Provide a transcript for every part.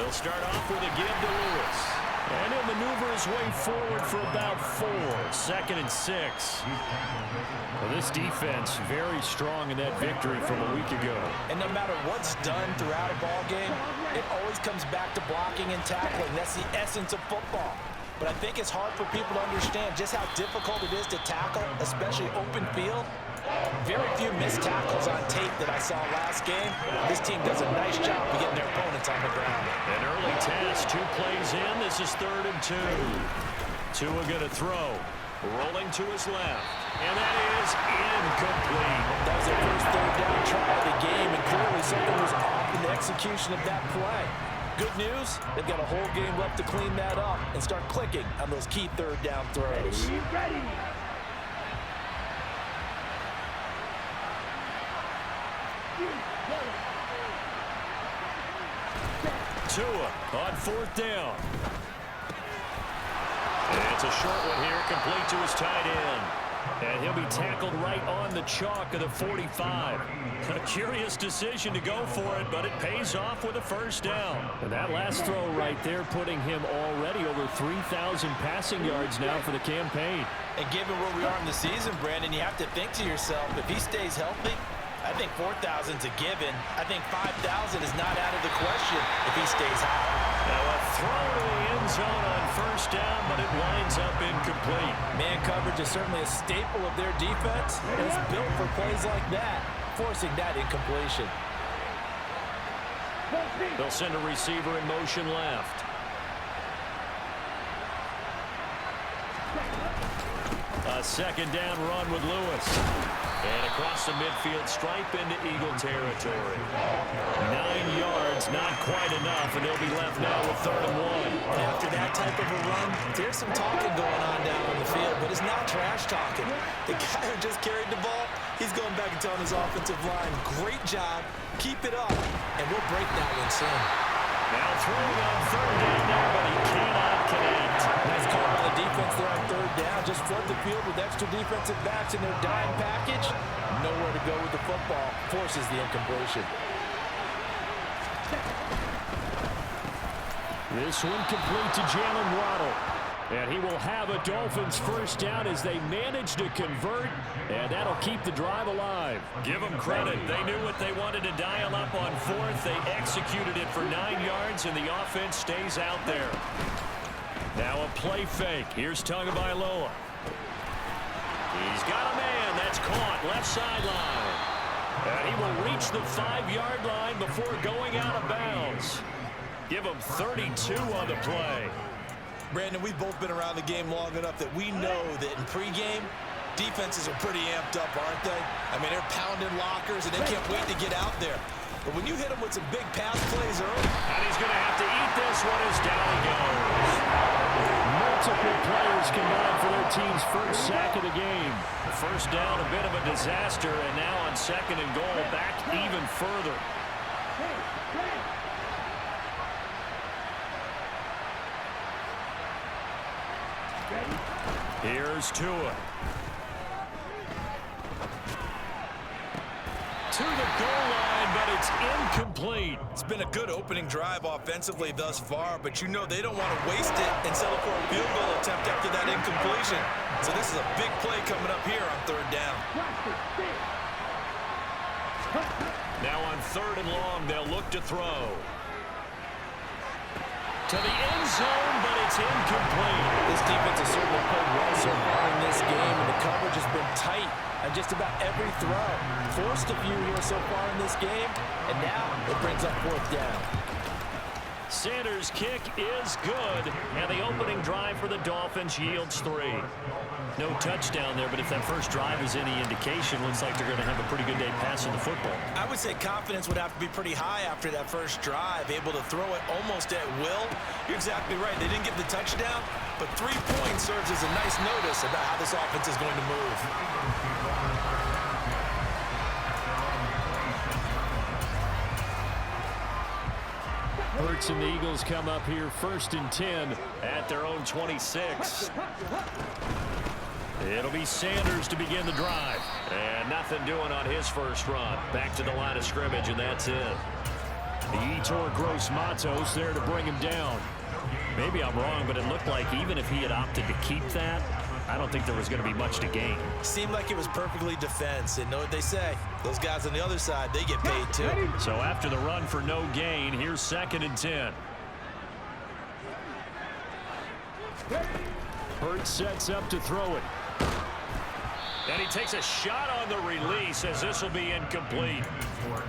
They'll start off with a give to Lewis. And he'll maneuver his way forward for about 4. 2nd and 6. Well, this defense very strong in that victory from a week ago. And no matter what's done throughout a ball game, it always comes back to blocking and tackling. That's the essence of football. But I think it's hard for people to understand just how difficult it is to tackle, especially open field. Very few missed tackles on tape that I saw last game. This team does a nice job of getting their opponents on the ground. An early task, 2 plays in. This is 3rd and 2. Tua going to throw. Rolling to his left. And that is incomplete. That was their first 3rd down try of the game, and clearly something was off in the execution of that play. Good news, they've got a whole game left to clean that up and start clicking on those key 3rd down throws. Ready. Tua on 4th down. And it's a short one here, complete to his tight end. And he'll be tackled right on the chalk of the 45. A curious decision to go for it, but it pays off with a 1st down. And that last throw right there putting him already over 3,000 passing yards now for the campaign. And given where we are in the season, Brandon, you have to think to yourself, if he stays healthy, I think 4,000's a given. I think 5,000 is not out of the question if he stays hot. Now a throw to the end zone on 1st down, but it winds up incomplete. Man coverage is certainly a staple of their defense, and it's built for plays like that, forcing that incompletion. They'll send a receiver in motion left. A 2nd down run with Lewis. And across the midfield stripe into Eagle territory. 9 yards, not quite enough, and they'll be left now with 3rd and 1. After that type of a run, there's some talking going on down on the field, but it's not trash talking. The guy who just carried the ball, he's going back and telling his offensive line, great job, keep it up, and we'll break that one soon. Now throwing on 3rd down there, but he cannot connect. Nice call by the defense there on 3rd down. Just flood the field with extra defensive backs in their dime package. Nowhere to go with the football. Forces the incompletion. This one complete to Jalen Waddle. And he will have a Dolphins 1st down as they manage to convert, and that'll keep the drive alive. Give them credit. They knew what they wanted to dial up on 4th. They executed it for 9 yards, and the offense stays out there. Now a play fake. Here's Tagovailoa. He's got a man. That's caught. Left sideline. And he will reach the 5-yard line before going out of bounds. Give him 32 on the play. Brandon, we've both been around the game long enough that we know that in pregame, defenses are pretty amped up, aren't they? I mean, they're pounding lockers, and they can't wait to get out there. But when you hit them with some big pass plays early... And he's going to have to eat this one as down he goes. Multiple players combined for their team's 1st sack of the game. 1st down, a bit of a disaster, and now on 2nd and goal, back even further. Here's Tua. To the goal line, but it's incomplete. It's been a good opening drive offensively thus far, but you know they don't want to waste it and settle for a field goal attempt after that incompletion. So this is a big play coming up here on 3rd down. Now on 3rd and long, they'll look to throw. To the end zone, but it's incomplete. This defense has certainly played well so far in this game, and the coverage has been tight on just about every throw. Forced a few here so far in this game, and now it brings up 4th down. Sanders' kick is good, and the opening drive for the Dolphins yields 3. No touchdown there, but if that first drive is any indication, looks like they're going to have a pretty good day passing the football. I would say confidence would have to be pretty high after that first drive, able to throw it almost at will. You're exactly right. They didn't get the touchdown, but 3 points serves as a nice notice about how this offense is going to move. Hurts and the Eagles come up here 1st and 10 at their own 26. It'll be Sanders to begin the drive. And nothing doing on his first run. Back to the line of scrimmage, and that's it. The Yetur Gross-Matos there to bring him down. Maybe I'm wrong, but it looked like even if he had opted to keep that, I don't think there was going to be much to gain. Seemed like it was perfectly defense. And know what they say? Those guys on the other side, they get paid too. So after the run for no gain, here's 2nd and 10. Hurts sets up to throw it. And he takes a shot on the release as this will be incomplete.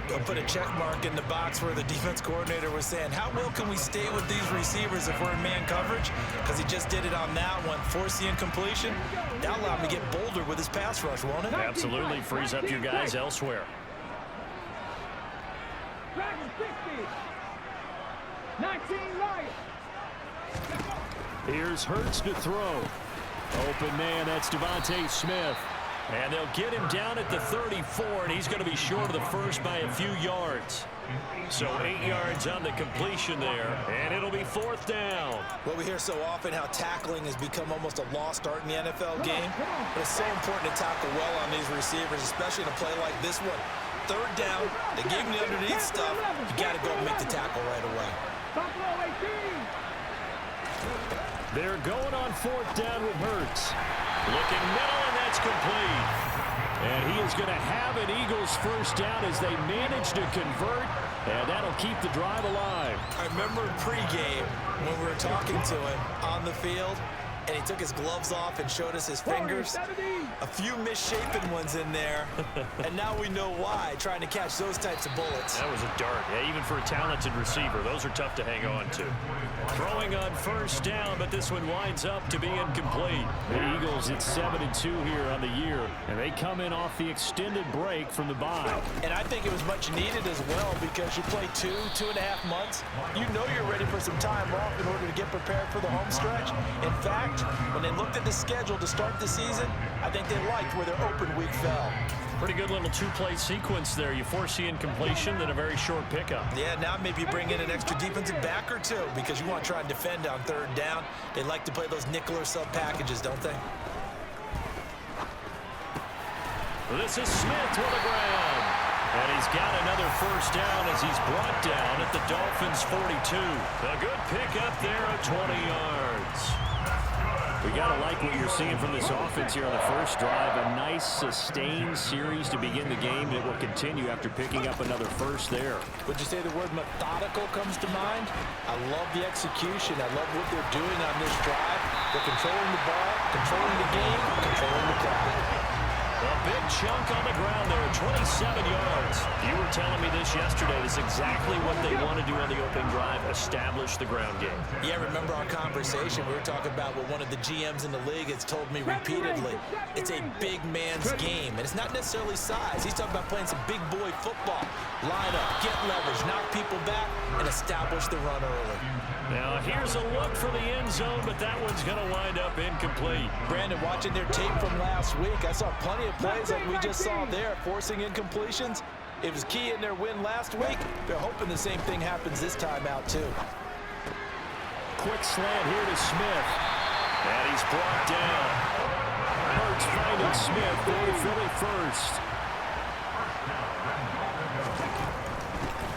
They'll put a check mark in the box where the defense coordinator was saying, how well can we stay with these receivers if we're in man coverage? Because he just did it on that one, force the incompletion. That'll allow him to get bolder with his pass rush, won't it? Absolutely, frees up your guys elsewhere. 19 right. Here's Hurts to throw. Open man, that's Devontae Smith. And they'll get him down at the 34, and he's going to be short of the first by a few yards. So 8 yards on the completion there, and it'll be 4th down. Well, we hear so often how tackling has become almost a lost art in the NFL game, but it's so important to tackle well on these receivers, especially in a play like this one. 3rd down, they gave him the underneath stuff. You got to go and make the tackle right away. They're going on 4th down with Hurts. Looking middle, and that's complete. And he is going to have an Eagles first down as they manage to convert, and that'll keep the drive alive. I remember pregame when we were talking to him on the field, and he took his gloves off and showed us his fingers. A few misshapen ones in there, and now we know why, trying to catch those types of bullets. That was a dart. Yeah, even for a talented receiver, those are tough to hang on to. Throwing on first down, but this one winds up to be incomplete. The Eagles at 7-2 here on the year, and they come in off the extended break from the bye. And I think it was much needed as well because you play 2.5 months. You know you're ready for some time off in order to get prepared for the home stretch. In fact, when they looked at the schedule to start the season, I think they liked where their open week fell. Pretty good little 2-play sequence there. You force the incompletion, then a very short pickup. Yeah, now maybe you bring in an extra defensive back or two because you want to try and defend on 3rd down. They like to play those nickel or sub packages, don't they? This is Smith with the ground. And he's got another first down as he's brought down at the Dolphins' 42. A good pickup there of 20 yards. We got to like what you're seeing from this offense here on the first drive. A nice, sustained series to begin the game that will continue after picking up another first there. Would you say the word methodical comes to mind? I love the execution. I love what they're doing on this drive. They're controlling the ball, controlling the game, controlling the clock. A big chunk on the ground there, 27 yards. You were telling me this yesterday. This is exactly what they want to do on the opening drive, establish the ground game. Yeah, remember our conversation. We were talking about what one of the GMs in the league has told me repeatedly. It's a big man's game, and it's not necessarily size. He's talking about playing some big boy football. Line up, get leverage, knock people back, and establish the run early. Now, here's a look for the end zone, but that one's going to wind up incomplete. Brandon, watching their tape from last week, I saw plenty of plays like we just saw there, forcing incompletions. It was key in their win last week. They're hoping the same thing happens this time out, too. Quick slant here to Smith. And he's brought down. Hurts finding Smith going to Philly first.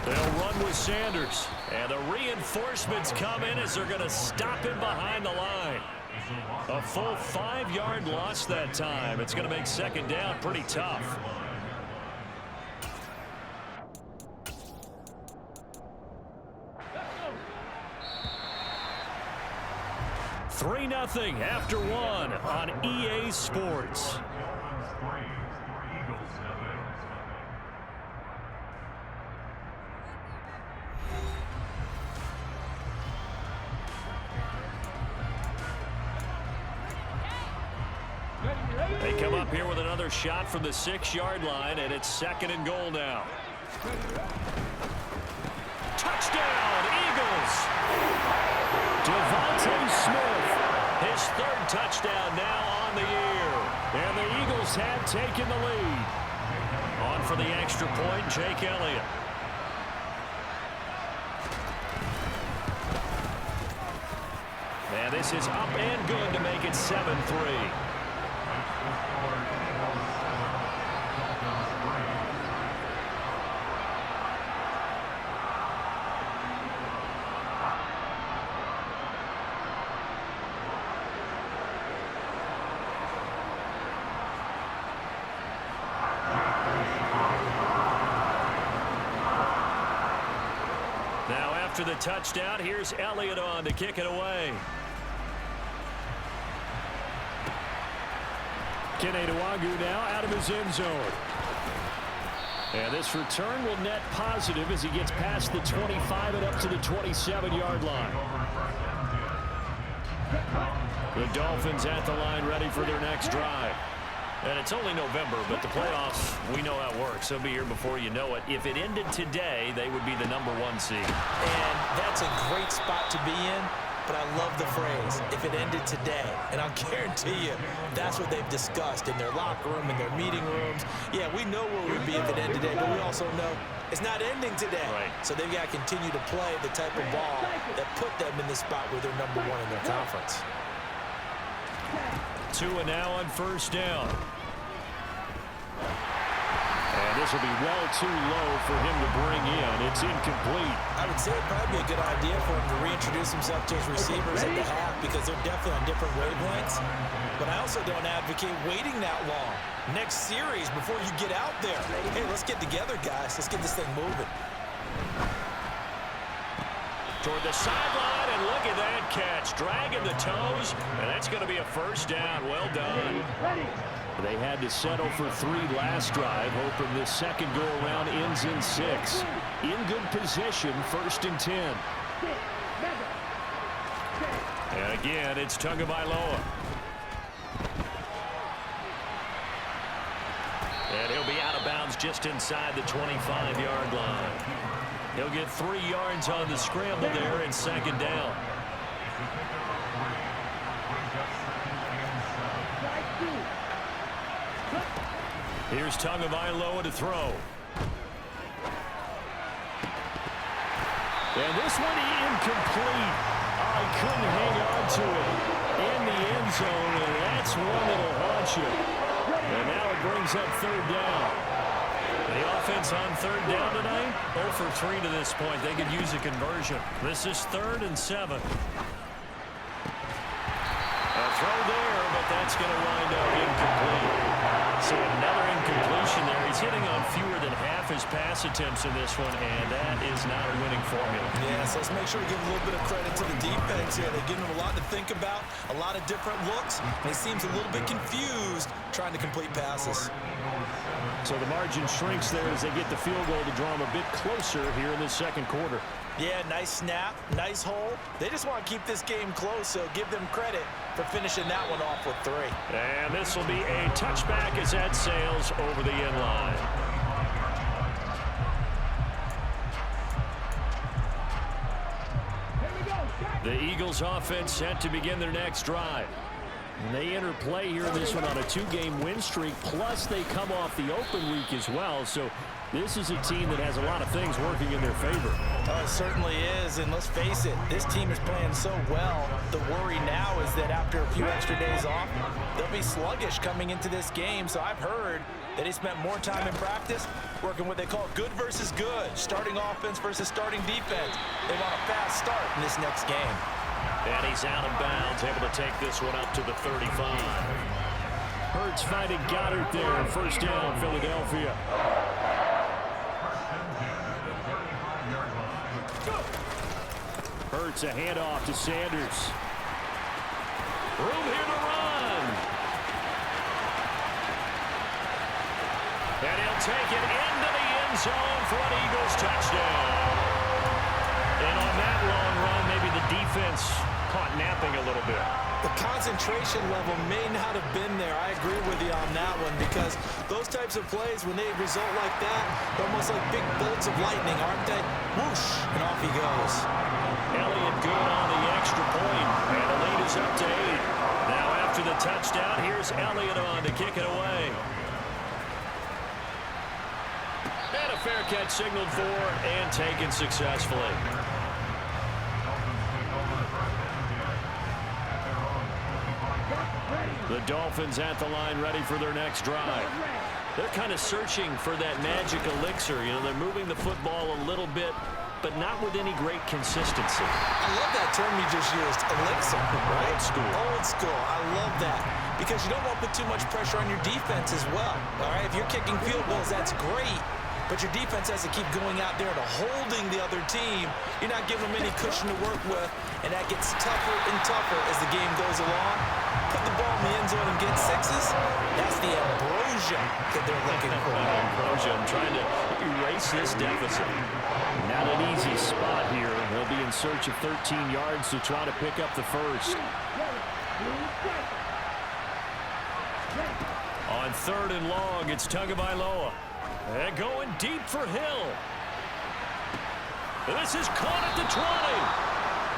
They'll run with Sanders. And the reinforcements come in as they're going to stop him behind the line. A full 5-yard loss that time. It's going to make 2nd down pretty tough. Three 3-0 after one on EA Sports. They come up here with another shot from the 6-yard line, and it's 2nd and goal now. Touchdown, Eagles! Devontae Smith, his 3rd touchdown now on the year. And the Eagles have taken the lead. On for the extra point, Jake Elliott. And this is up and good to make it 7-3. after the touchdown, here's Elliott on to kick it away. Kene Nwangwu now out of his end zone. And this return will net positive as he gets past the 25 and up to the 27-yard line. The Dolphins at the line ready for their next drive. And it's only November, but the playoffs, we know how it works. They'll be here before you know it. If it ended today, they would be the #1 seed. And that's a great spot to be in, but I love the phrase, if it ended today. And I'll guarantee you, that's what they've discussed in their locker room, in their meeting rooms. Yeah, we know where we'd be if it ended today, but we also know it's not ending today. Right. So they've got to continue to play the type of ball that put them in the spot where they're #1 in their conference. Tua now on first down. And this will be well too low for him to bring in. It's incomplete. I would say it'd probably be a good idea for him to reintroduce himself to his receivers at the half because they're definitely on different wavelengths. But I also don't advocate waiting that long. Next series before you get out there. Hey, let's get together, guys. Let's get this thing moving. Toward the sideline, and look at that catch. Dragging the toes, and that's going to be a first down. Well done. They had to settle for 3 last drive, hoping this second go-around ends in 6. In good position, 1st and 10. And again, it's Tagovailoa. And he'll be out of bounds just inside the 25-yard line. He'll get 3 yards on the scramble there and 2nd down. Here's Tagovailoa to throw. And this one incomplete. I couldn't hang on to it in the end zone, and that's one that'll haunt you. And now it brings up 3rd down. The offense on 3rd down tonight, 0 for 3 to this point. They could use a conversion. This is 3rd and 7. A throw there, but that's going to wind up incomplete. So another incompletion there. He's hitting on fewer than half his pass attempts in this one, and that is not a winning formula. Yeah, so let's make sure we give a little bit of credit to the defense here. They're giving him a lot to think about, a lot of different looks, and he seems a little bit confused trying to complete passes. So the margin shrinks there as they get the field goal to draw them a bit closer here in the 2nd quarter. Yeah, nice snap, nice hole. They just want to keep this game close, so give them credit for finishing that one off with 3. And this will be a touchback as that sails over the end line. The Eagles offense set to begin their next drive. And they enter play here in this one on a 2-game win streak, plus they come off the open week as well. So this is a team that has a lot of things working in their favor. Oh, it certainly is, and let's face it, this team is playing so well. The worry now is that after a few extra days off, they'll be sluggish coming into this game. So I've heard that they spent more time in practice working what they call good versus good, starting offense versus starting defense. They want a fast start in this next game. And he's out of bounds, able to take this one up to the 35. Hurts finding Goddard there. 1st down, Philadelphia. Hurts a handoff to Sanders. Room here to run. And he'll take it into the end zone for an Eagles touchdown. And on that long run, maybe the defense caught napping a little bit. The concentration level may not have been there. I agree with you on that one because those types of plays, when they result like that, they're almost like big bolts of lightning, aren't they? Whoosh, and off he goes. Elliott good on the extra point, and the lead is up to 8. Now after the touchdown, here's Elliott on to kick it away. And a fair catch signaled for and taken successfully. The Dolphins at the line ready for their next drive. They're kind of searching for that magic elixir. You know, they're moving the football a little bit, but not with any great consistency. I love that term you just used, elixir, right? Old school. Old school. I love that because you don't want to put too much pressure on your defense as well. All right, if you're kicking field goals, that's great. but your defense has to keep going out there and holding the other team. You're not giving them any cushion to work with, and that gets tougher and tougher as the game goes along. Put the ball in the end zone and get sixes. That's the ambrosia that they're looking for. Ambrosia trying to erase this deficit. Not an easy spot here. They'll be in search of 13 yards to try to pick up the first. On 3rd and long, it's Tagovailoa. And going deep for Hill. This is caught at the 20.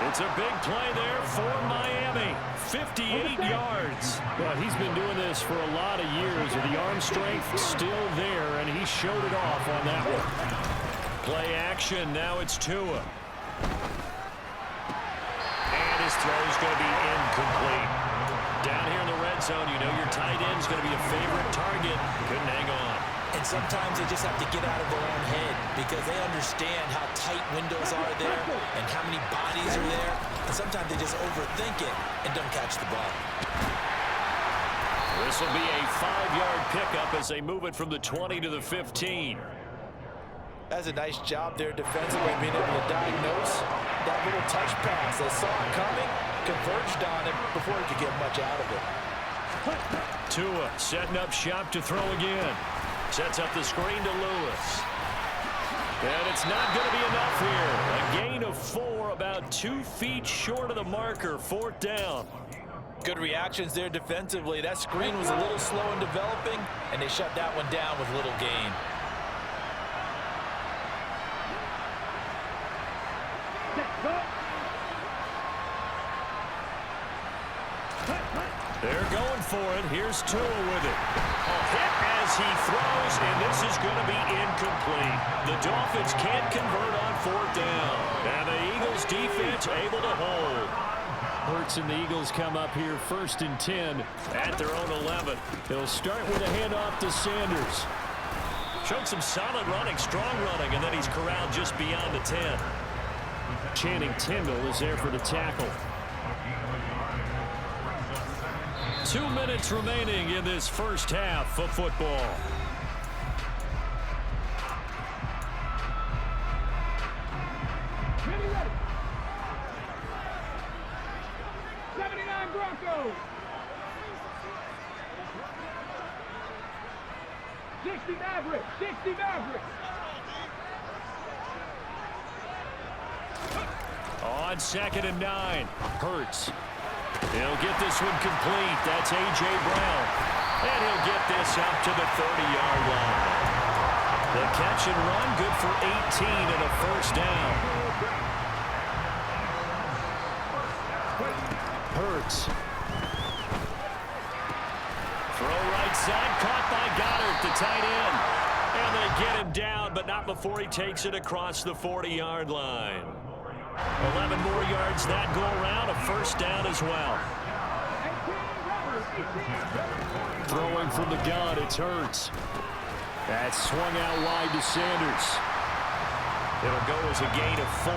It's a big play there for Miami. 58 yards. Well, he's been doing this for a lot of years. The arm strength still there, and he showed it off on that one. Play action. Now it's Tua. And his throw is going to be incomplete. Down here in the red zone, you know your tight end is going to be a favorite target. Couldn't hang on. And sometimes they just have to get out of their own head because they understand how tight windows are there and how many bodies are there. And sometimes they just overthink it and don't catch the ball. This will be a 5-yard pickup as they move it from the 20 to the 15. That's a nice job there defensively, being able to diagnose that little touch pass. They saw it coming, converged on it before he could get much out of it. Tua setting up shop to throw again. Sets up the screen to Lewis. And it's not going to be enough here. A gain of 4, about 2 feet short of the marker. 4th down. Good reactions there defensively. That screen was a little slow in developing, and they shut that one down with little gain. They're going for it. Here's Tua with it. A hit as he throws, and this is going to be incomplete. The Dolphins can't convert on 4th down. And the Eagles defense able to hold. Hurts and the Eagles come up here 1st and 10 at their own 11. They'll start with a handoff to Sanders. Showed some solid running, strong running, and then he's corralled just beyond the 10. Channing Tindall is there for the tackle. 2 minutes remaining in this first half of football. Ready, ready. 79 Broncos. 60 Mavericks. 60 Mavericks. On 2nd and 9, Hurts. He'll get this one complete. That's A.J. Brown. And he'll get this up to the 30-yard line. The catch and run good for 18 and a 1st down. Hurts. Throw right side, caught by Goddard, the tight end. And they get him down, but not before he takes it across the 40-yard line. 11 more yards that go around, a 1st down as well. Throwing from the gun, it's Hurts. That's swung out wide to Sanders. It'll go as a gain of 4,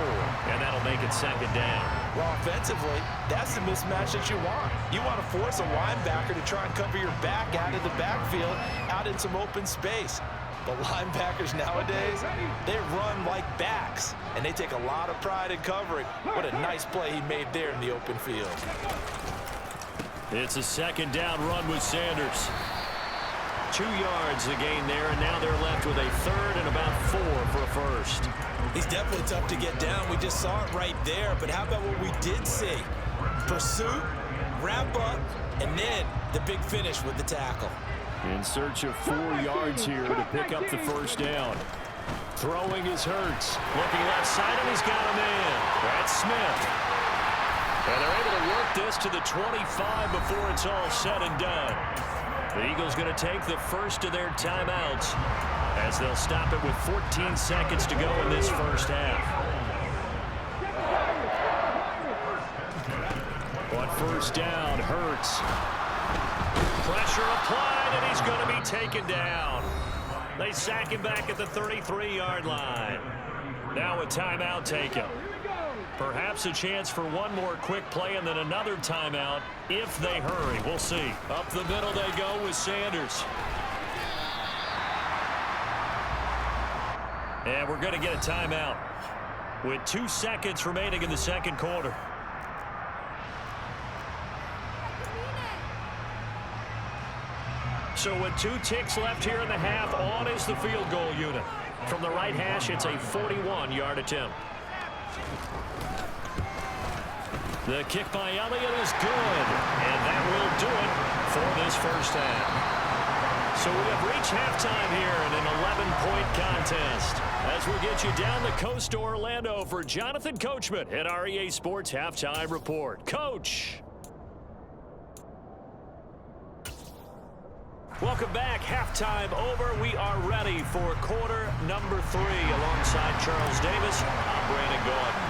and that'll make it 2nd down. Well, offensively, that's the mismatch that you want. You want to force a linebacker to try and cover your back out of the backfield, out in some open space. The linebackers nowadays, they run like backs, and they take a lot of pride in covering. What a nice play he made there in the open field. It's a 2nd down run with Sanders. 2 yards the gain there, and now they're left with a 3rd and about 4 for a 1st. He's definitely tough to get down. We just saw it right there, but how about what we did see? Pursuit, wrap up, and then the big finish with the tackle. In search of 4 yards here to pick up the 1st down. Throwing is Hurts. Looking left side, and he's got a man. That's Smith. And they're able to work this to the 25 before it's all said and done. The Eagles going to take the first of their timeouts as they'll stop it with 14 seconds to go in this first half. On 1st down, Hurts. Pressure applied, and he's going to be taken down. They sack him back at the 33-yard line. Now a timeout taken. Perhaps a chance for one more quick play and then another timeout if they hurry. We'll see. Up the middle they go with Sanders. And we're going to get a timeout with 2 seconds remaining in the second quarter. So with 2 ticks left here in the half, on is the field goal unit. From the right hash, it's a 41-yard attempt. The kick by Elliott is good, and that will do it for this first half. So we have reached halftime here in an 11-point contest. As we get you down the coast to Orlando for Jonathan Coachman at our EA Sports Halftime Report. Coach. Welcome back. Halftime over. We are ready for quarter number 3 alongside Charles Davis. I'm Brandon Gordon.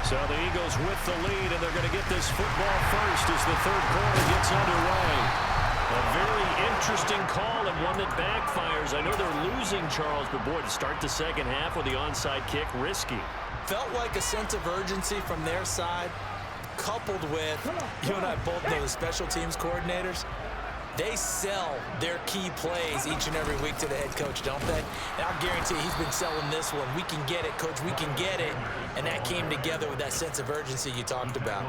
So the Eagles with the lead, and they're going to get this football first as the third quarter gets underway. A very interesting call and one that backfires. I know they're losing, Charles, but boy, to start the second half with the onside kick, risky. Felt like a sense of urgency from their side, coupled with, you and I both know the special teams coordinators. They sell their key plays each and every week to the head coach, don't they? And I'll guarantee he's been selling this one. We can get it, coach. We can get it. And that came together with that sense of urgency you talked about.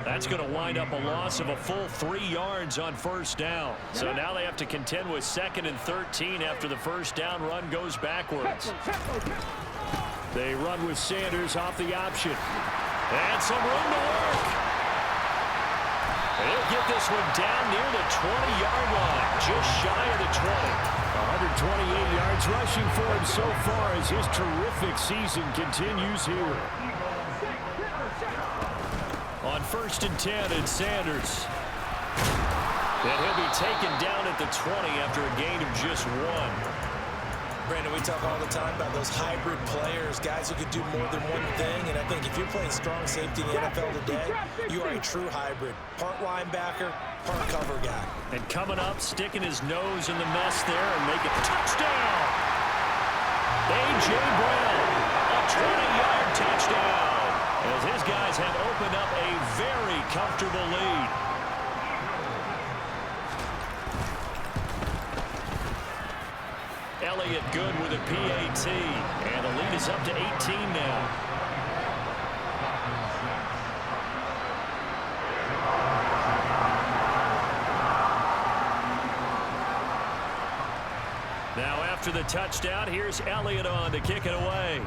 That's going to wind up a loss of a full 3 yards on first down. So now they have to contend with 2nd and 13 after the first down run goes backwards. They run with Sanders off the option. And some room to work. He'll get this one down near the 20-yard line, just shy of the 20. 128 yards rushing for him so far as his terrific season continues here. On 1st and 10, it's Sanders. And he'll be taken down at the 20 after a gain of just 1. Brandon, we talk all the time about those hybrid players, guys who can do more than one thing. And I think if you're playing strong safety in the NFL today, you are a true hybrid. Part linebacker, part cover guy. And coming up, sticking his nose in the mess there and making a touchdown. A.J. Brown, a 20-yard touchdown. As his guys have opened up a very comfortable lead. Elliott good with a PAT, and the lead is up to 18 now. Now after the touchdown, here's Elliott on to kick it away.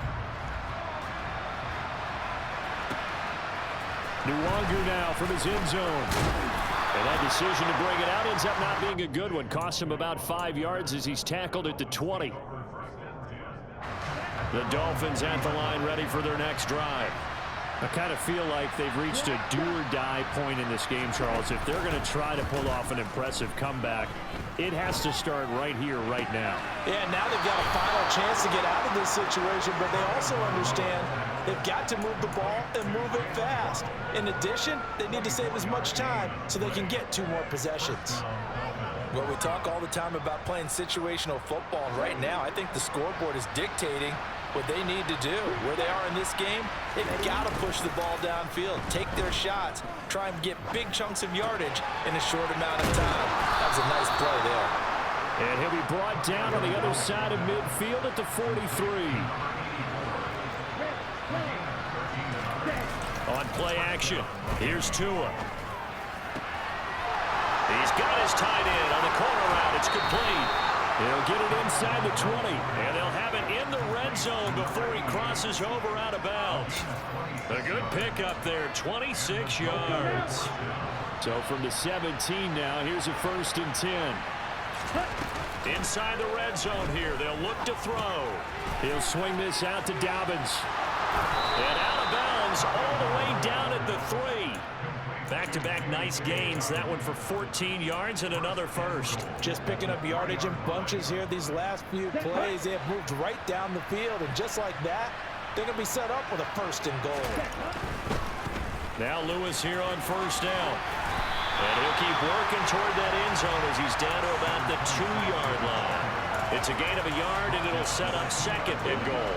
Nwangu now from his end zone. And that decision to bring it out ends up not being a good one. Cost him about 5 yards as he's tackled at the 20. The Dolphins at the line ready for their next drive. I kind of feel like they've reached a do-or-die point in this game, Charles. If they're going to try to pull off an impressive comeback, it has to start right here, right now. Yeah, now they've got a final chance to get out of this situation, but they also understand they've got to move the ball and move it fast. In addition, they need to save as much time so they can get 2 more possessions. Well, we talk all the time about playing situational football, and right now I think the scoreboard is dictating what they need to do. Where they are in this game, they've got to push the ball downfield, take their shots, try and get big chunks of yardage in a short amount of time. That was a nice play there. And he'll be brought down on the other side of midfield at the 43. On play action, here's Tua. He's got his tight end on the corner route. It's complete. He'll get it inside the 20, and they'll have it in the red zone before he crosses over out of bounds. A good pickup there, 26 yards. So from the 17 now, here's a 1st and 10. Inside the red zone here, they'll look to throw. He'll swing this out to Dobbins. And out of bounds all the way down at the 3. Back-to-back nice gains. That one for 14 yards and another first. Just picking up yardage in bunches here. These last few plays, they have moved right down the field. And just like that, they're going to be set up with a 1st and goal. Now Lewis here on 1st down. And he'll keep working toward that end zone as he's down to about the 2-yard line. It's a gain of a yard, and it'll set up 2nd and goal.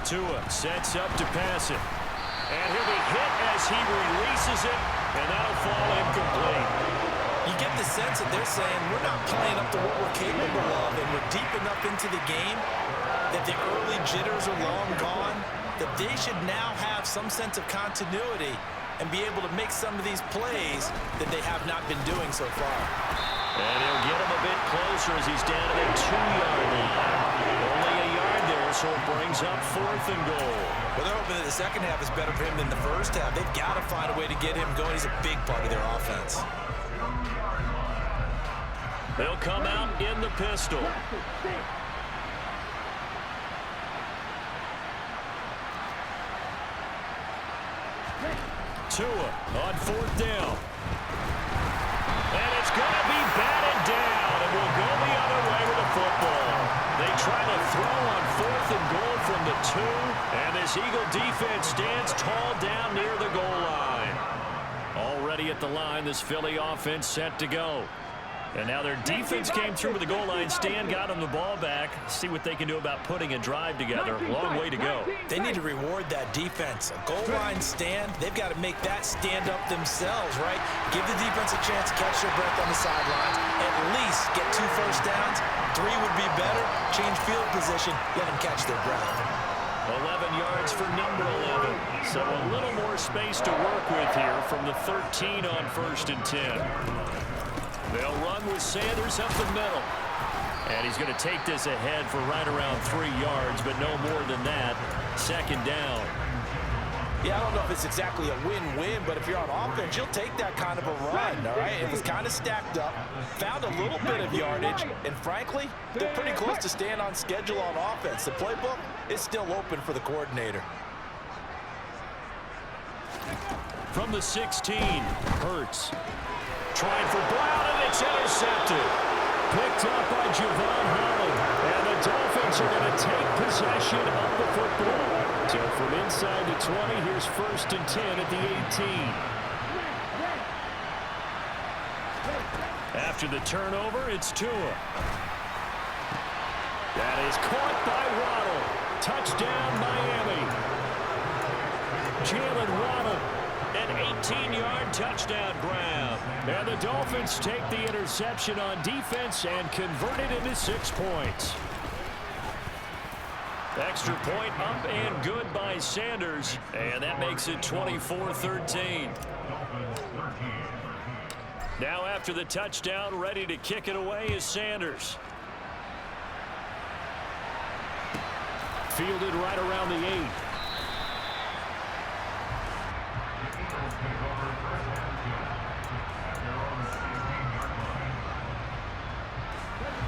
Tua sets up to pass it. And he'll be hit as he releases it, and that'll fall incomplete. You get the sense that they're saying we're not playing up to what we're capable of, and we're deep enough into the game that the early jitters are long gone, that they should now have some sense of continuity and be able to make some of these plays that they have not been doing so far. And he'll get him a bit closer as he's down to the 2-yard line. Only a yard there, so it brings up 4th and goal. Well, they're hoping that the second half is better for him than the first half. They've got to find a way to get him going. He's a big part of their offense. They'll come out in the pistol. Tua on 4th down. And it's going to be batted down, and we'll go the other way with the football. They try to throw on 4th and goal from the 2, and this Eagle defense stands tall down near the goal line. Already at the line, this Philly offense set to go. And now their defense came through with the goal line stand, got them the ball back. See what they can do about putting a drive together. Long way to go. They need to reward that defense. A goal line stand, they've got to make that stand up themselves, right? Give the defense a chance to catch their breath on the sidelines. At least get 2 first downs. 3 would be better. Change field position. Let them catch their breath. 11 yards for number 11. So a little more space to work with here from the 13 on 1st and 10. They'll run with Sanders up the middle. And he's going to take this ahead for right around 3 yards, but no more than that. 2nd down. Yeah, I don't know if it's exactly a win-win, but if you're on offense, you'll take that kind of a run, all right? It was kind of stacked up, found a little bit of yardage, and frankly, they're pretty close to staying on schedule on offense. The playbook is still open for the coordinator. From the 16, Hurts. Trying for Brown, and it's intercepted. Picked up by Javon Holland. And the Dolphins are going to take possession of the football. So from inside the 20, here's 1st and 10 at the 18. After the turnover, it's Tua. That is caught by Waddle. Touchdown, Miami. Jalen Waddle. An 18-yard touchdown grab. And the Dolphins take the interception on defense and convert it into 6 points. Extra point up and good by Sanders. And that makes it 24-13. Now after the touchdown, ready to kick it away is Sanders. Fielded right around the 8.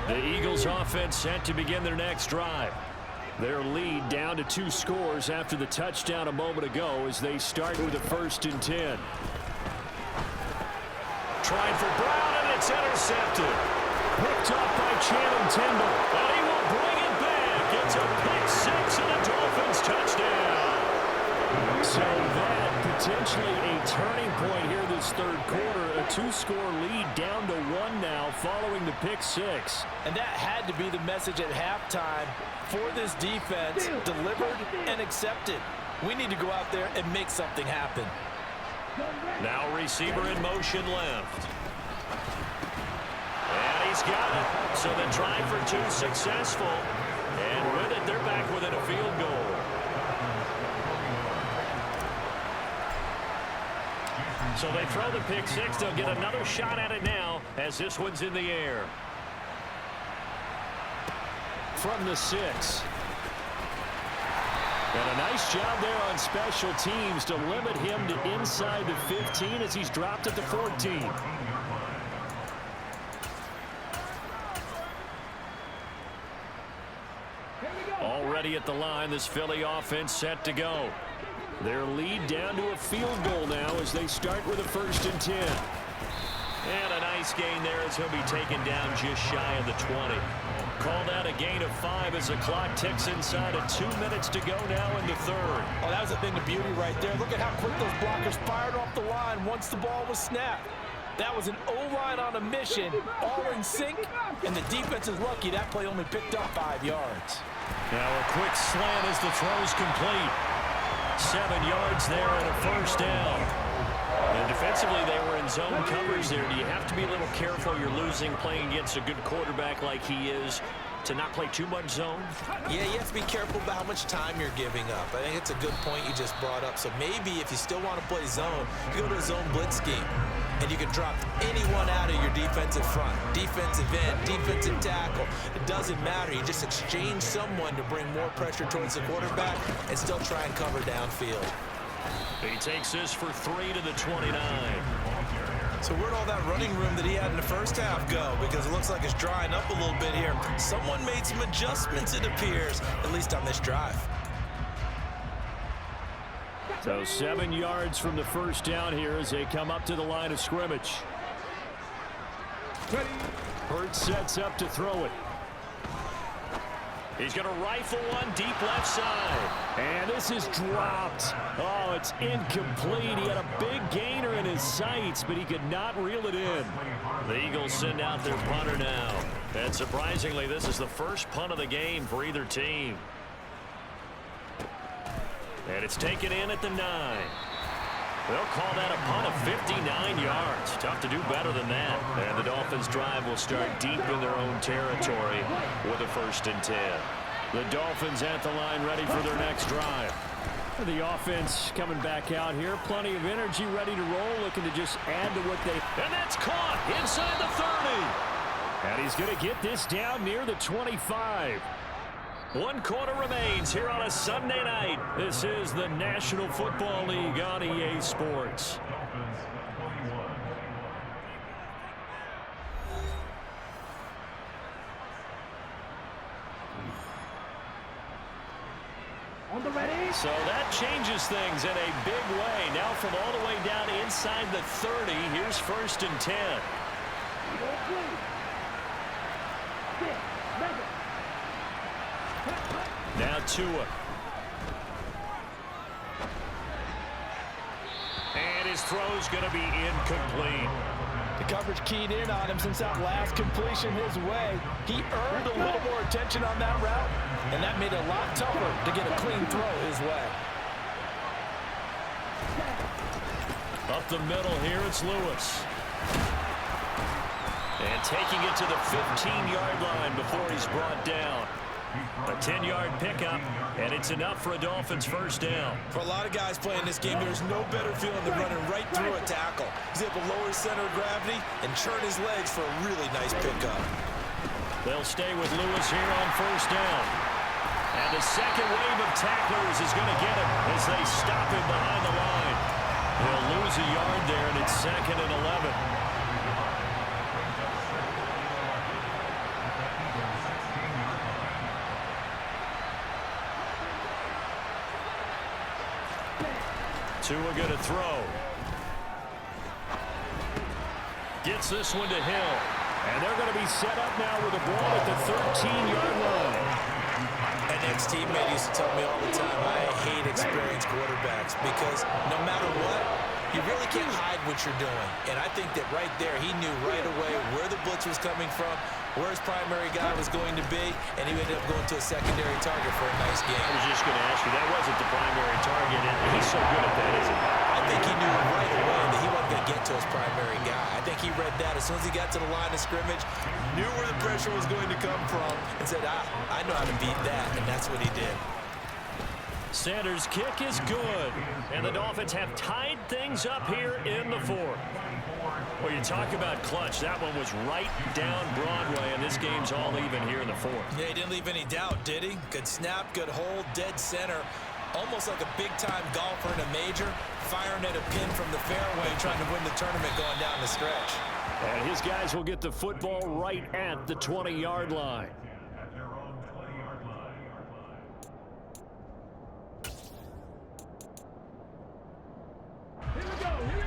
The Eagles offense set to begin their next drive. Their lead down to 2 scores after the touchdown a moment ago as they start with a 1st and 10. Trying for Brown, and it's intercepted. Picked up by Channing Tindall, and he will bring it back. It's a pick 6 and a Dolphins touchdown. So that potentially a turning point here this 3rd quarter. A 2-score lead down to 1 now following the pick 6. And that had to be the message at halftime for this defense, delivered and accepted. We need to go out there and make something happen. Now receiver in motion left. And he's got it. So the try for 2 successful. And with it, they're back within a field goal. So they throw the pick 6. They'll get another shot at it now as this one's in the air. From the 6. And a nice job there on special teams to limit him to inside the 15 as he's dropped at the 14. Already at the line, this Philly offense set to go. Their lead down to a field goal now as they start with a 1st and 10. And a nice gain there as he'll be taken down just shy of the 20. Called out a gain of 5 as the clock ticks inside of 2 minutes to go now in the 3rd. Oh, that was a thing of beauty right there. Look at how quick those blockers fired off the line once the ball was snapped. That was an O-line on a mission, all in sync, and the defense is lucky that play only picked up 5 yards. Now a quick slant as the throw's complete. 7 yards there and a 1st down. And defensively, they were in zone coverage there. Do you have to be a little careful? You're losing playing against a good quarterback like he is to not play too much zone? Yeah, you have to be careful about how much time you're giving up. I think it's a good point you just brought up. So maybe if you still want to play zone, you go to a zone blitz scheme. And you can drop anyone out of your defensive front. Defensive end, defensive tackle. It doesn't matter. You just exchange someone to bring more pressure towards the quarterback and still try and cover downfield. He takes this for 3 to the 29. So where'd all that running room that he had in the first half go? Because it looks like it's drying up a little bit here. Someone made some adjustments, it appears, at least on this drive. So 7 yards from the first down here as they come up to the line of scrimmage. Hurts sets up to throw it. He's going to rifle one deep left side. And this is dropped. Oh, it's incomplete. He had a big gainer in his sights, but he could not reel it in. The Eagles send out their punter now. And surprisingly, this is the first punt of the game for either team. And it's taken in at the 9. They'll call that a punt of 59 yards. Tough to do better than that. And the Dolphins' drive will start deep in their own territory with a 1st and 10. The Dolphins at the line ready for their next drive. The offense coming back out here. Plenty of energy, ready to roll, looking to just add to what they... And that's caught inside the 30. And he's going to get this down near the 25. 1 quarter remains here on a Sunday night. This is the National Football League on EA Sports. On the ready. So that changes things in a big way. Now from all the way down inside the 30, here's 1st and 10. Now Tua. And his throw's going to be incomplete. The coverage keyed in on him since that last completion his way. He earned a little more attention on that route, and that made it a lot tougher to get a clean throw his way. Up the middle here, it's Lewis. And taking it to the 15-yard line before he's brought down. A 10-yard pickup, and it's enough for a Dolphins 1st down. For a lot of guys playing this game, there's no better feeling than running right through a tackle. He's able to lower his center of gravity and churn his legs for a really nice pickup. They'll stay with Lewis here on 1st down. And the second wave of tacklers is going to get him as they stop him behind the line. He'll lose a yard there, and it's 2nd and 11. Tua going to throw. Gets this one to Hill. And they're going to be set up now with the ball at the 13-yard line. An ex-teammate used to tell me all the time, I hate experienced quarterbacks because no matter what, you really can't hide what you're doing. And I think that right there, he knew right away where the blitz was coming from, where his primary guy was going to be, and he ended up going to a secondary target for a nice game. I was just going to ask you, that wasn't the primary target, and he's so good at that, isn't he? I think he knew right away that he wasn't going to get to his primary guy. I think he read that as soon as he got to the line of scrimmage, knew where the pressure was going to come from, and said, I know how to beat that, and that's what he did. Sanders' kick is good, and the Dolphins have tied things up here in the 4th. Well, you talk about clutch. That one was right down Broadway, and this game's all even here in the 4th. Yeah, he didn't leave any doubt, did he? Good snap, good hold, dead center. Almost like a big-time golfer in a major, firing at a pin from the fairway, trying to win the tournament going down the stretch. And his guys will get the football right at the 20-yard line.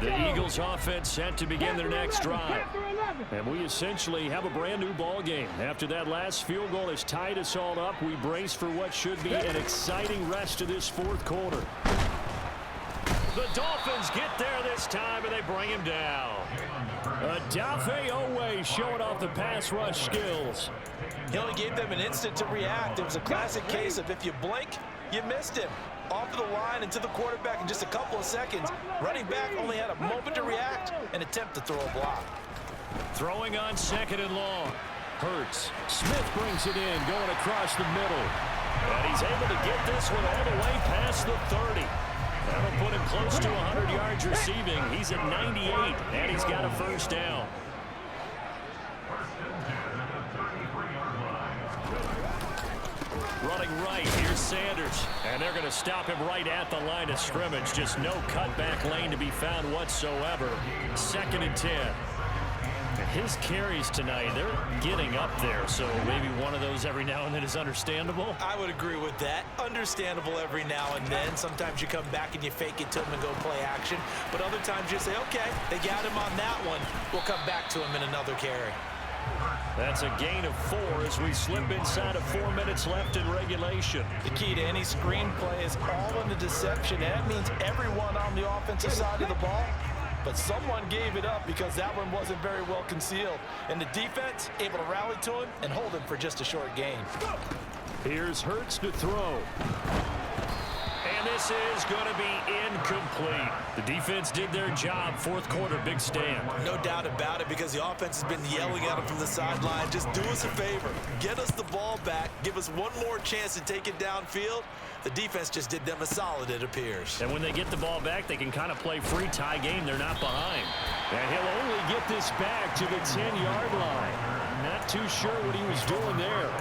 The Eagles offense set to begin their next drive. And we essentially have a brand new ball game. After that last field goal has tied us all up, we brace for what should be an exciting rest of this 4th quarter. The Dolphins get there this time, and they bring him down. Odafe Oweh showing off the pass rush skills. He only gave them an instant to react. It was a classic case of if you blink, you missed him. off of the line and to the quarterback in just a couple of seconds. Running back only had a moment to react and attempt to throw a block. Throwing on 2nd and long. Hurts. Smith brings it in, going across the middle. And he's able to get this one all the way past the 30. That'll put him close to 100 yards receiving. He's at 98, and he's got a first down. Running right, here's Sanders. And they're going to stop him right at the line of scrimmage. Just no cutback lane to be found whatsoever. 2nd and 10. His carries tonight, they're getting up there, so maybe one of those every now and then is understandable. I would agree with that. Understandable every now and then. Sometimes you come back and you fake it to him and go play action. But other times you say, okay, they got him on that one. We'll come back to him in another carry. That's a gain of 4 as we slip inside of 4 minutes left in regulation. The key to any screenplay is all in the deception. That means everyone on the offensive side of the ball. But someone gave it up because that one wasn't very well concealed. And the defense able to rally to him and hold him for just a short gain. Here's Hurts to throw. And this is going to be incomplete. The defense did their job. 4th quarter, big stand. No doubt about it, because the offense has been yelling at him from the sideline. Just do us a favor. Get us the ball back. Give us one more chance to take it downfield. The defense just did them a solid, it appears. And when they get the ball back, they can kind of play free tie game. They're not behind. And he'll only get this back to the 10-yard line. Not too sure what he was doing there.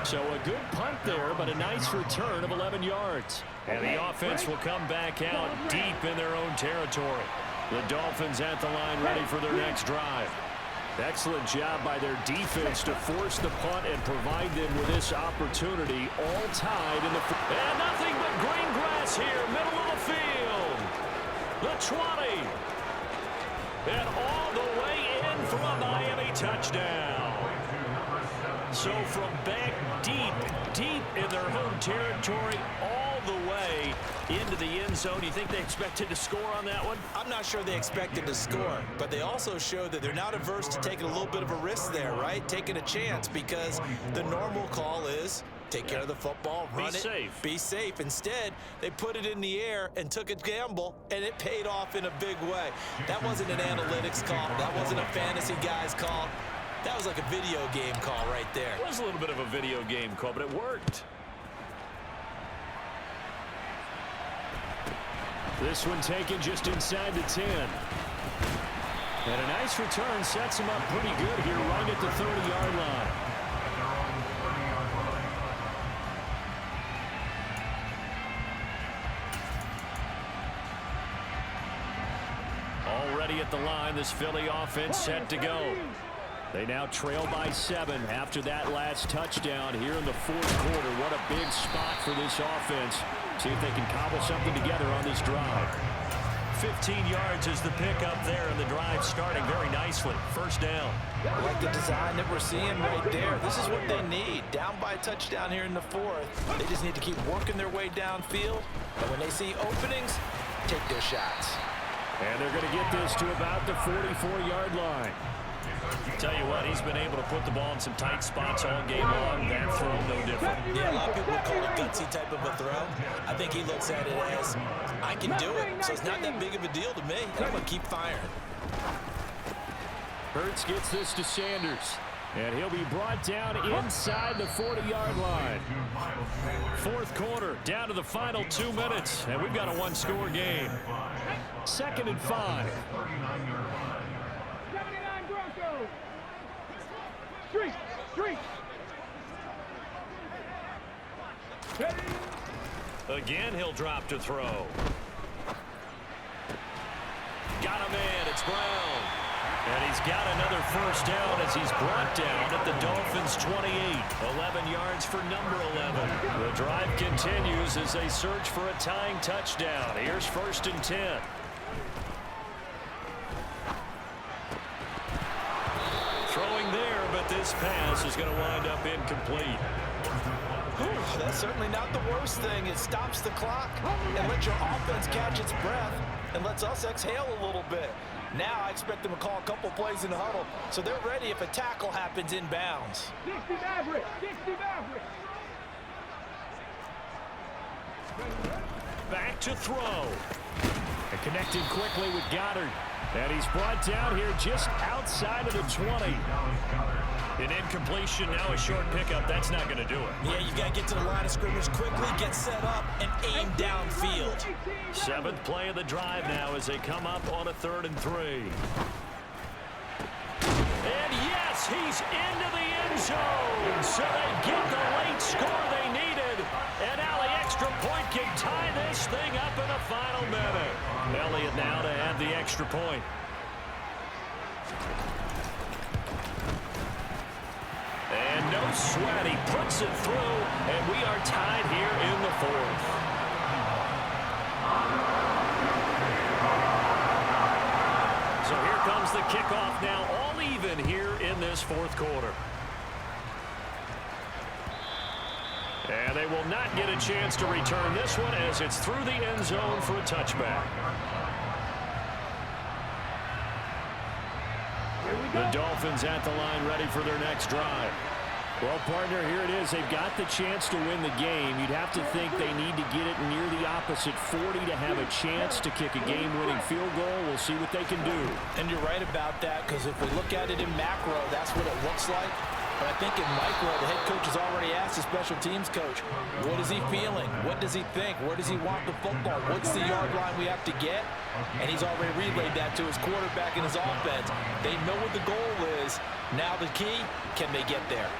So a good punt there, but a nice return of 11 yards. And the offense will come back out deep in their own territory. The Dolphins at the line ready for their next drive. Excellent job by their defense to force the punt and provide them with this opportunity, all tied in the... And nothing but green grass here, middle of the field. The 20. And all the way in for a Miami touchdown. So from back deep in their home territory, all the way into the end zone. You think they expected to score on that one? I'm not sure they expected to score, but they also showed that they're not averse to taking a little bit of a risk there, right? Taking a chance, because the normal call is take care of the football, run it, be safe. Instead, they put it in the air and took a gamble, and it paid off in a big way. That wasn't an analytics call. That wasn't a fantasy guy's call. That was like a video game call right there. It was a little bit of a video game call, but it worked. This one taken just inside the 10. And a nice return sets him up pretty good here right at the 30-yard line. Already at the line, this Philly offense set to go. They now trail by 7 after that last touchdown here in the 4th quarter. What a big spot for this offense. See if they can cobble something together on this drive. 15 yards is the pickup there, and the drive starting very nicely. First down. I like the design that we're seeing right there. This is what they need. Down by a touchdown here in the 4th. They just need to keep working their way downfield. And when they see openings, take their shots. And they're going to get this to about the 44-yard line. Tell you what, he's been able to put the ball in some tight spots all game long. That throw, no different. Yeah, a lot of people would call it a gutsy type of a throw. I think he looks at it as, I can do it, so it's not that big of a deal to me, and I'm going to keep firing. Hurts gets this to Sanders, and he'll be brought down inside the 40-yard line. 4th quarter, down to the final 2 minutes, and we've got a one-score game. 2nd and 5. Street. Again, he'll drop to throw. Got him in. It's Brown. And he's got another first down as he's brought down at the Dolphins' 28. 11 yards for number 11. The drive continues as they search for a tying touchdown. Here's 1st and 10. Throwing there, but this pass is going to wind up incomplete. That's certainly not the worst thing. It stops the clock and lets your offense catch its breath and lets us exhale a little bit. Now I expect them to call a couple plays in the huddle, so they're ready if a tackle happens inbounds. 60 Maverick. Back to throw. And connected quickly with Goddard. And he's brought down here just outside of the 20. An incompletion, now a short pickup. That's not going to do it. Yeah, you've got to get to the line of scrimmage quickly, get set up, and aim downfield. 7th play of the drive now as they come up on a 3rd and 3. And yes, he's into the end zone. So they get the late score they needed. And now the extra point can tie this thing up in the final minute. Elliott now to add the extra point. And no sweat, he puts it through, and we are tied here in the 4th. So here comes the kickoff now, all even here in this 4th quarter. And they will not get a chance to return this one as it's through the end zone for a touchback. The Dolphins at the line ready for their next drive. Well, partner, here it is. They've got the chance to win the game. You'd have to think they need to get it near the opposite 40 to have a chance to kick a game-winning field goal. We'll see what they can do. And you're right about that, because if we look at it in macro, that's what it looks like. But I think in micro, the head coach has already asked the special teams coach, what is he feeling? What does he think? Where does he want the football? What's the yard line we have to get? And he's already relayed that to his quarterback and his offense. They know what the goal is. Now the key, can they get there?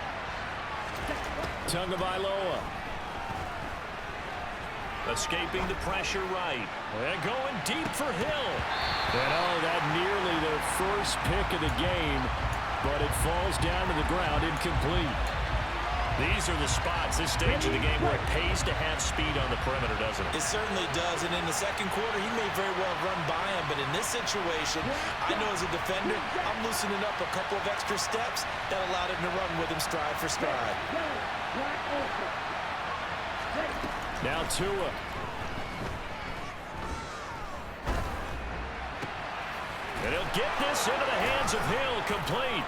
Tagovailoa. Escaping the pressure right. And going deep for Hill. And oh, that nearly the first pick of the game. But it falls down to the ground, incomplete. These are the spots, this stage of the game, where it pays to have speed on the perimeter, doesn't it? It certainly does, and in the second quarter, he may very well run by him, but in this situation, I know as a defender, I'm loosening up a couple of extra steps that allowed him to run with him stride for stride. Now Tua. And he'll get this into the hands of Hill, complete.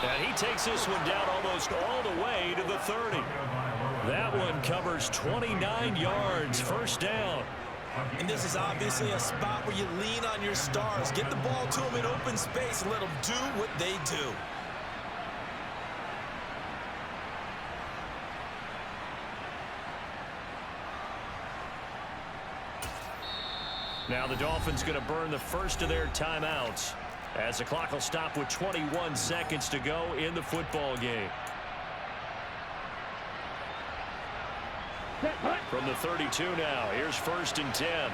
And he takes this one down almost all the way to the 30. That one covers 29 yards, first down. And this is obviously a spot where you lean on your stars. Get the ball to them in open space and let them do what they do. Now the Dolphins going to burn the first of their timeouts as the clock will stop with 21 seconds to go in the football game. From the 32 now, here's 1st and 10.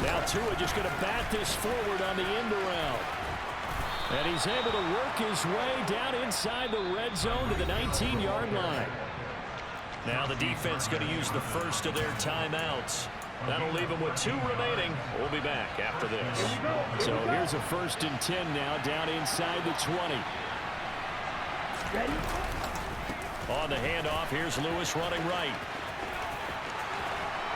Now Tua just going to bat this forward on the end around. And he's able to work his way down inside the red zone to the 19-yard line. Now the defense going to use the first of their timeouts. That'll leave them with 2 remaining. We'll be back after this. So here's a 1st and 10 now down inside the 20. On the handoff, here's Lewis running right.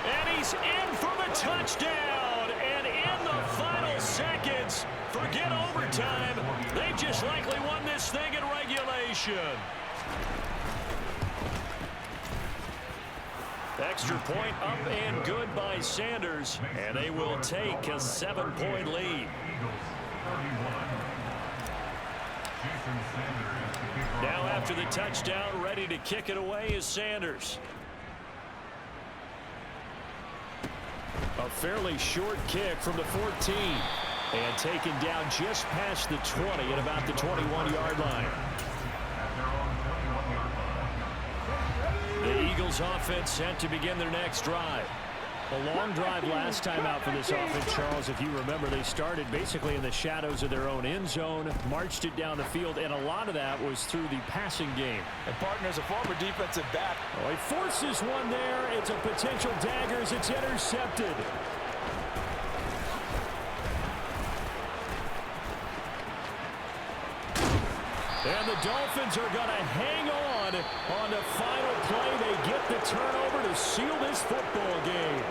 And he's in for the touchdown. And in the final seconds, forget overtime. They just likely won this thing in regulation. Extra point up and good by Sanders, and they will take a 7-point lead. Now after the touchdown, ready to kick it away is Sanders. A fairly short kick from the 14, and taken down just past the 20 at about the 21-yard line. The Eagles offense set to begin their next drive. A long drive last time out for this offense, Charles. If you remember, they started basically in the shadows of their own end zone, marched it down the field, and a lot of that was through the passing game. And partner's a former defensive back. Oh, he forces one there. It's a potential dagger as it's intercepted. And the Dolphins are going to hang on the final play. They get the turnover to seal this football game.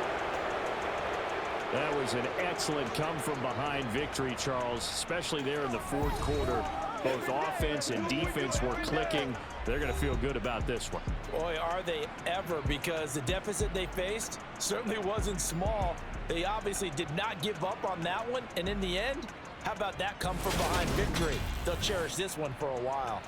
That was an excellent come-from-behind victory, Charles, especially there in the 4th quarter. Both offense and defense were clicking. They're going to feel good about this one. Boy, are they ever, because the deficit they faced certainly wasn't small. They obviously did not give up on that one, and in the end, how about that come from behind victory? They'll cherish this one for a while.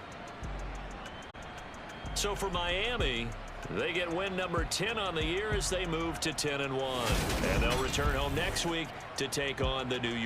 So for Miami, they get win number 10 on the year as they move to 10-1. And they'll return home next week to take on the New York